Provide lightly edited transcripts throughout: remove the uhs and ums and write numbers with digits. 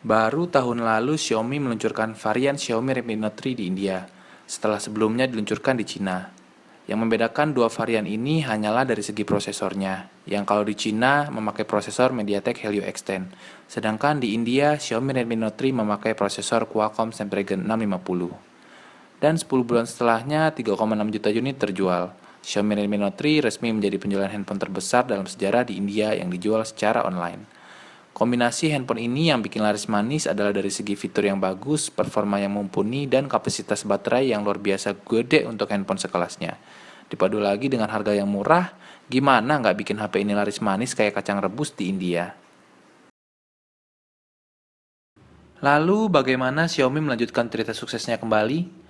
Baru tahun lalu Xiaomi meluncurkan varian Xiaomi Redmi Note 3 di India, setelah sebelumnya diluncurkan di Cina. Yang membedakan dua varian ini hanyalah dari segi prosesornya, yang kalau di Cina memakai prosesor MediaTek Helio X10, sedangkan di India Xiaomi Redmi Note 3 memakai prosesor Qualcomm Snapdragon 650. Dan 10 bulan setelahnya 3,6 juta unit terjual. Xiaomi Redmi Note 3 resmi menjadi penjualan handphone terbesar dalam sejarah di India yang dijual secara online. Kombinasi handphone ini yang bikin laris manis adalah dari segi fitur yang bagus, performa yang mumpuni, dan kapasitas baterai yang luar biasa gede untuk handphone sekelasnya. Dipadu lagi dengan harga yang murah, gimana nggak bikin HP ini laris manis kayak kacang rebus di India? Lalu bagaimana Xiaomi melanjutkan cerita suksesnya kembali?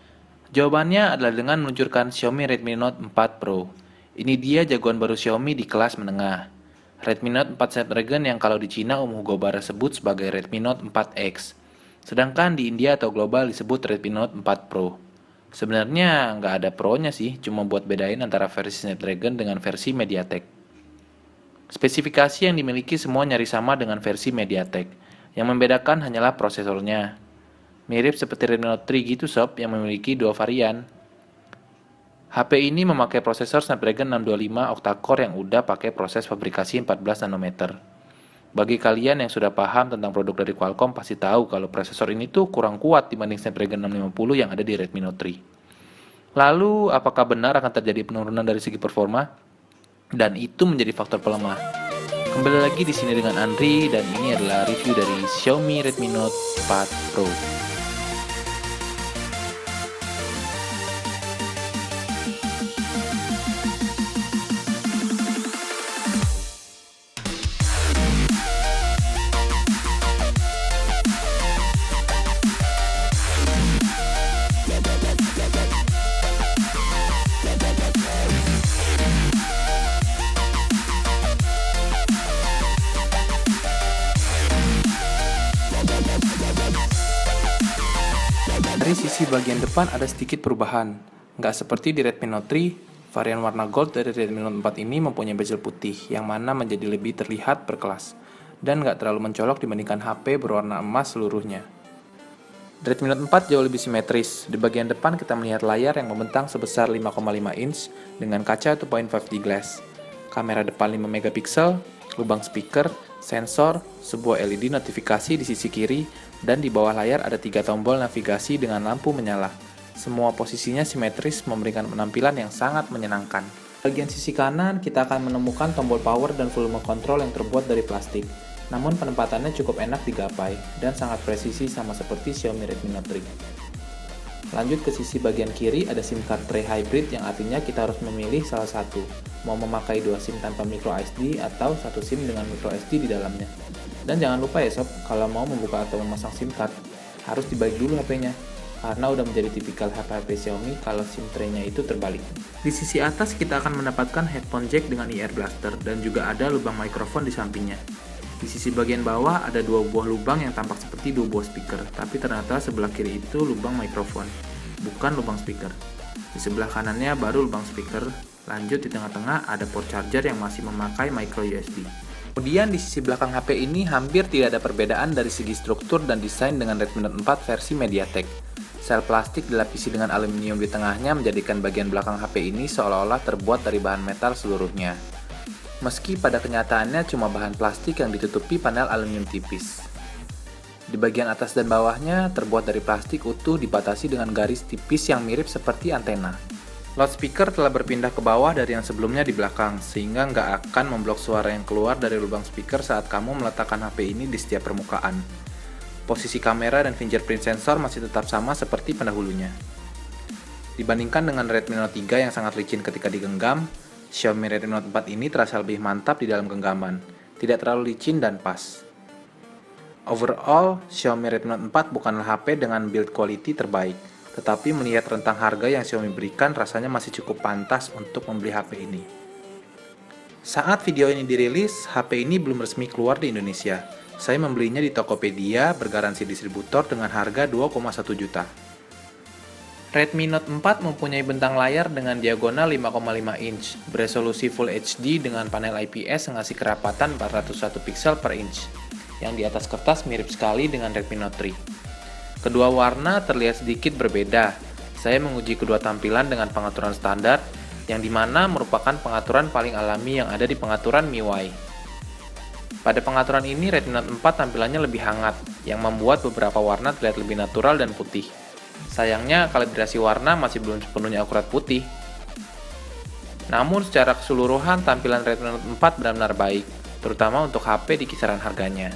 Jawabannya adalah dengan meluncurkan Xiaomi Redmi Note 4 Pro. Ini dia jagoan baru Xiaomi di kelas menengah. Redmi Note 4 Snapdragon yang kalau di Cina Om Hugo Bara sebut sebagai Redmi Note 4X. Sedangkan di India atau global disebut Redmi Note 4 Pro. Sebenarnya nggak ada pro-nya sih, cuma buat bedain antara versi Snapdragon dengan versi MediaTek. Spesifikasi yang dimiliki semua nyaris sama dengan versi MediaTek. Yang membedakan hanyalah prosesornya. Mirip seperti Redmi Note 3 gitu sob yang memiliki dua varian. HP ini memakai prosesor Snapdragon 625 octa-core yang udah pakai proses fabrikasi 14 nanometer. Bagi kalian yang sudah paham tentang produk dari Qualcomm pasti tahu kalau prosesor ini tuh kurang kuat dibanding Snapdragon 650 yang ada di Redmi Note 3. Lalu, apakah benar akan terjadi penurunan dari segi performa? Dan itu menjadi faktor pelemah. Kembali lagi di sini dengan Andri dan ini adalah review dari Xiaomi Redmi Note 4 Pro. Dari sisi bagian depan ada sedikit perubahan. Nggak seperti di Redmi Note 3, varian warna gold dari Redmi Note 4 ini mempunyai bezel putih, yang mana menjadi lebih terlihat berkelas, dan nggak terlalu mencolok dibandingkan HP berwarna emas seluruhnya. Redmi Note 4 jauh lebih simetris. Di bagian depan kita melihat layar yang membentang sebesar 5,5 inch dengan kaca 2.5D glass, kamera depan 5 megapiksel, lubang speaker, sensor, sebuah LED notifikasi di sisi kiri, dan di bawah layar ada 3 tombol navigasi dengan lampu menyala. Semua posisinya simetris memberikan penampilan yang sangat menyenangkan. Bagian sisi kanan kita akan menemukan tombol power dan volume control yang terbuat dari plastik. Namun penempatannya cukup enak digapai dan sangat presisi sama seperti Xiaomi Redmi Note 3. Lanjut ke sisi bagian kiri ada SIM card tray hybrid yang artinya kita harus memilih salah satu. Mau memakai dua SIM tanpa micro SD atau satu SIM dengan micro SD di dalamnya. Dan jangan lupa ya sob, kalau mau membuka atau memasang SIM card, harus dibalik dulu HP-nya. Karena udah menjadi tipikal HP-HP Xiaomi kalau SIM tray-nya itu terbalik. Di sisi atas kita akan mendapatkan headphone jack dengan ear blaster dan juga ada lubang mikrofon di sampingnya. Di sisi bagian bawah ada dua buah lubang yang tampak seperti dua buah speaker, tapi ternyata sebelah kiri itu lubang mikrofon, bukan lubang speaker. Di sebelah kanannya baru lubang speaker, lanjut di tengah-tengah ada port charger yang masih memakai micro USB. Kemudian di sisi belakang HP ini hampir tidak ada perbedaan dari segi struktur dan desain dengan Redmi Note 4 versi MediaTek. Sel plastik dilapisi dengan aluminium di tengahnya menjadikan bagian belakang HP ini seolah-olah terbuat dari bahan metal seluruhnya. Meski pada kenyataannya cuma bahan plastik yang ditutupi panel aluminium tipis. Di bagian atas dan bawahnya terbuat dari plastik utuh dibatasi dengan garis tipis yang mirip seperti antena. Loudspeaker telah berpindah ke bawah dari yang sebelumnya di belakang, sehingga nggak akan memblok suara yang keluar dari lubang speaker saat kamu meletakkan HP ini di setiap permukaan. Posisi kamera dan fingerprint sensor masih tetap sama seperti pendahulunya. Dibandingkan dengan Redmi Note 3 yang sangat licin ketika digenggam, Xiaomi Redmi Note 4 ini terasa lebih mantap di dalam genggaman, tidak terlalu licin dan pas. Overall, Xiaomi Redmi Note 4 bukanlah HP dengan build quality terbaik, tetapi melihat rentang harga yang Xiaomi berikan rasanya masih cukup pantas untuk membeli HP ini. Saat video ini dirilis, HP ini belum resmi keluar di Indonesia. Saya membelinya di Tokopedia bergaransi distributor dengan harga 2,1 juta. Redmi Note 4 mempunyai bentang layar dengan diagonal 5,5 inch, beresolusi Full HD dengan panel IPS yang ngasih kerapatan 401 pixel per inch. yang di atas kertas mirip sekali dengan Redmi Note 3. Kedua warna terlihat sedikit berbeda. Saya menguji kedua tampilan dengan pengaturan standar, yang dimana merupakan pengaturan paling alami yang ada di pengaturan MIUI. Pada pengaturan ini, Redmi Note 4 tampilannya lebih hangat, yang membuat beberapa warna terlihat lebih natural dan putih. Sayangnya, kalibrasi warna masih belum sepenuhnya akurat putih. Namun, secara keseluruhan, tampilan Redmi Note 4 benar-benar baik, terutama untuk HP di kisaran harganya.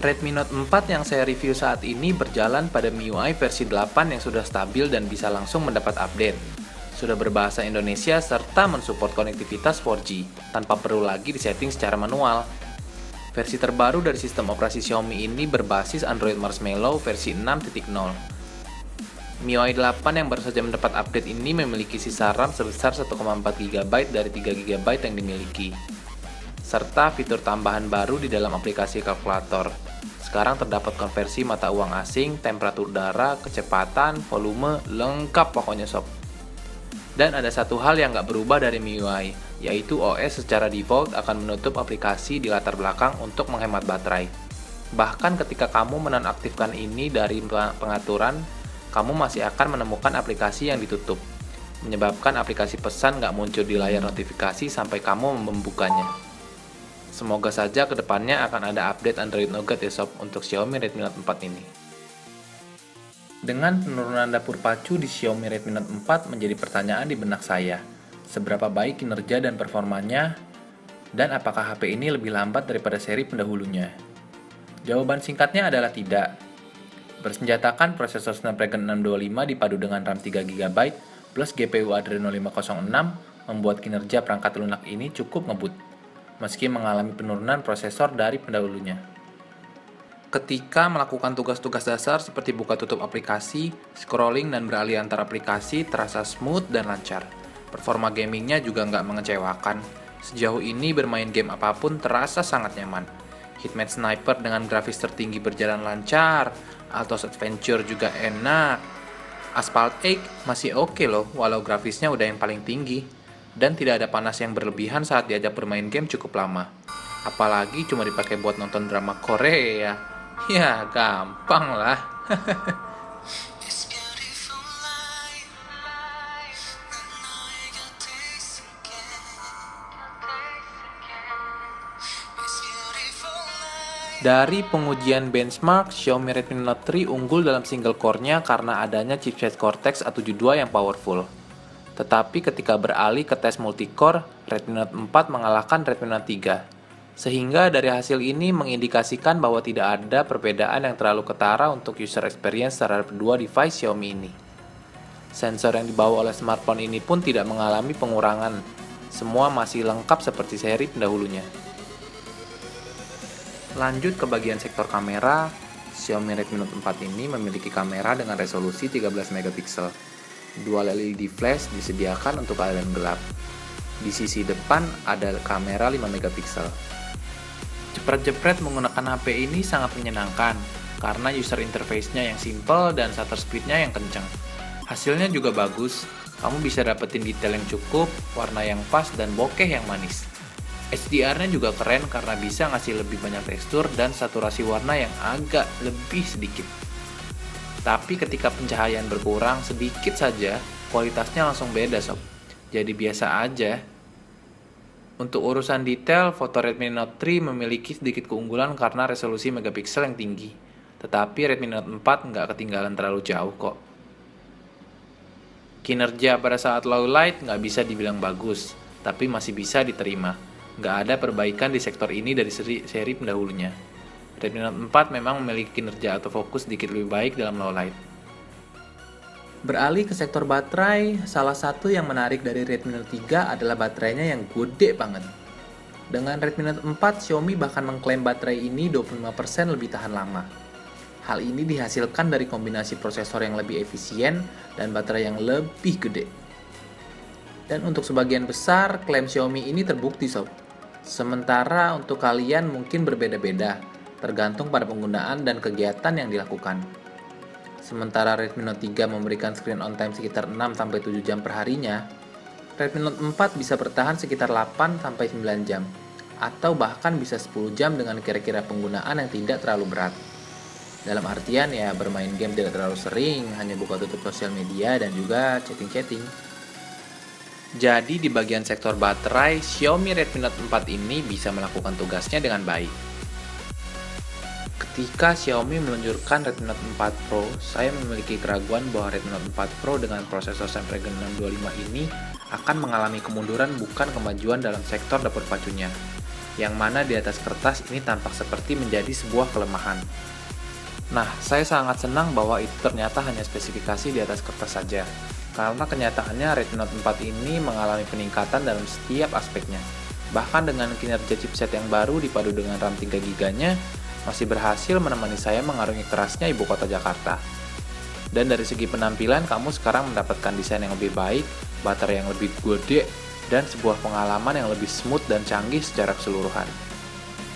Redmi Note 4 yang saya review saat ini berjalan pada MIUI versi 8 yang sudah stabil dan bisa langsung mendapat update. Sudah berbahasa Indonesia serta mensupport konektivitas 4G, tanpa perlu lagi disetting secara manual. Versi terbaru dari sistem operasi Xiaomi ini berbasis Android Marshmallow versi 6.0. MIUI 8 yang baru saja mendapat update ini memiliki sisa RAM sebesar 1,4 GB dari 3 GB yang dimiliki, serta fitur tambahan baru di dalam aplikasi kalkulator. Sekarang terdapat konversi mata uang asing, temperatur udara, kecepatan, volume, lengkap pokoknya sob. Dan ada satu hal yang nggak berubah dari MIUI, yaitu OS secara default akan menutup aplikasi di latar belakang untuk menghemat baterai. Bahkan ketika kamu menonaktifkan ini dari pengaturan, kamu masih akan menemukan aplikasi yang ditutup, menyebabkan aplikasi pesan nggak muncul di layar notifikasi sampai kamu membukanya. Semoga saja kedepannya akan ada update Android Nougat ya sob untuk Xiaomi Redmi Note 4 ini. Dengan penurunan dapur pacu di Xiaomi Redmi Note 4 menjadi pertanyaan di benak saya. Seberapa baik kinerja dan performanya, dan apakah HP ini lebih lambat daripada seri pendahulunya? Jawaban singkatnya adalah tidak. Bersenjatakan prosesor Snapdragon 625 dipadu dengan RAM 3GB plus GPU Adreno 506 membuat kinerja perangkat lunak ini cukup ngebut, meski mengalami penurunan prosesor dari pendahulunya. Ketika melakukan tugas-tugas dasar seperti buka tutup aplikasi, scrolling dan beralih antar aplikasi terasa smooth dan lancar. Performa gamingnya juga nggak mengecewakan. Sejauh ini bermain game apapun terasa sangat nyaman. Hitman Sniper dengan grafis tertinggi berjalan lancar, Altos Adventure juga enak. Asphalt 8 masih oke loh, walau grafisnya udah yang paling tinggi. Dan tidak ada panas yang berlebihan saat diajak bermain game cukup lama. Apalagi cuma dipakai buat nonton drama Korea. Ya, gampang lah. Dari pengujian benchmark, Xiaomi Redmi Note 3 unggul dalam single core-nya karena adanya chipset Cortex A72 yang powerful. Tetapi ketika beralih ke tes multicore, Redmi Note 4 mengalahkan Redmi Note 3. Sehingga dari hasil ini mengindikasikan bahwa tidak ada perbedaan yang terlalu ketara untuk user experience terhadap kedua device Xiaomi ini. Sensor yang dibawa oleh smartphone ini pun tidak mengalami pengurangan. Semua masih lengkap seperti seri pendahulunya. Lanjut ke bagian sektor kamera, Xiaomi Redmi Note 4 ini memiliki kamera dengan resolusi 13 megapiksel. Dual LED flash disediakan untuk keadaan gelap. Di sisi depan ada kamera 5 megapiksel. Jepret-jepret menggunakan HP ini sangat menyenangkan karena user interface-nya yang simple dan shutter speed-nya yang kencang. Hasilnya juga bagus, kamu bisa dapetin detail yang cukup, warna yang pas, dan bokeh yang manis. HDR-nya juga keren karena bisa ngasih lebih banyak tekstur dan saturasi warna yang agak lebih sedikit. Tapi ketika pencahayaan berkurang sedikit saja, kualitasnya langsung beda sob. Jadi biasa aja. Untuk urusan detail, foto Redmi Note 3 memiliki sedikit keunggulan karena resolusi megapiksel yang tinggi. Tetapi Redmi Note 4 nggak ketinggalan terlalu jauh kok. Kinerja pada saat low light nggak bisa dibilang bagus, tapi masih bisa diterima. Nggak ada perbaikan di sektor ini dari seri pendahulunya. Redmi Note 4 memang memiliki kinerja autofocus sedikit lebih baik dalam low light. Beralih ke sektor baterai, salah satu yang menarik dari Redmi Note 3 adalah baterainya yang gede banget. Dengan Redmi Note 4, Xiaomi bahkan mengklaim baterai ini 25% lebih tahan lama. Hal ini dihasilkan dari kombinasi prosesor yang lebih efisien dan baterai yang lebih gede. Dan untuk sebagian besar, klaim Xiaomi ini terbukti sob. Sementara untuk kalian mungkin berbeda-beda, tergantung pada penggunaan dan kegiatan yang dilakukan. Sementara Redmi Note 3 memberikan screen on time sekitar 6-7 jam per harinya, Redmi Note 4 bisa bertahan sekitar 8-9 jam. atau bahkan bisa 10 jam dengan kira-kira penggunaan yang tidak terlalu berat. Dalam artian ya bermain game tidak terlalu sering, hanya buka tutup sosial media dan juga chatting-chatting. Jadi di bagian sektor baterai, Xiaomi Redmi Note 4 ini bisa melakukan tugasnya dengan baik. Ketika Xiaomi meluncurkan Redmi Note 4 Pro, saya memiliki keraguan bahwa Redmi Note 4 Pro dengan prosesor Snapdragon 625 ini akan mengalami kemunduran bukan kemajuan dalam sektor dapur pacunya, yang mana di atas kertas ini tampak seperti menjadi sebuah kelemahan. Nah, saya sangat senang bahwa itu ternyata hanya spesifikasi di atas kertas saja, karena kenyataannya Redmi Note 4 ini mengalami peningkatan dalam setiap aspeknya. Bahkan dengan kinerja chipset yang baru dipadu dengan RAM 3 GB-nya, masih berhasil menemani saya mengarungi kerasnya ibu kota Jakarta. Dan dari segi penampilan, kamu sekarang mendapatkan desain yang lebih baik, baterai yang lebih gede, dan sebuah pengalaman yang lebih smooth dan canggih secara keseluruhan.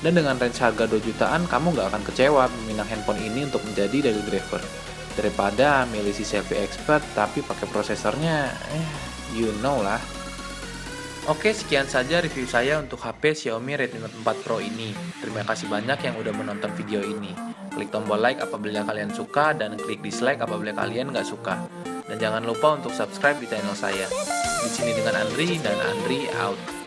Dan dengan range harga 2 jutaan, kamu nggak akan kecewa meminang handphone ini untuk menjadi daily driver. Daripada milih si selfie expert tapi pakai prosesornya, you know lah. Oke, sekian saja review saya untuk HP Xiaomi Redmi Note 4 Pro ini. Terima kasih banyak yang udah menonton video ini. Klik tombol like apabila kalian suka dan klik dislike apabila kalian nggak suka. Dan jangan lupa untuk subscribe di channel saya. Di sini dengan Andri dan Andri out.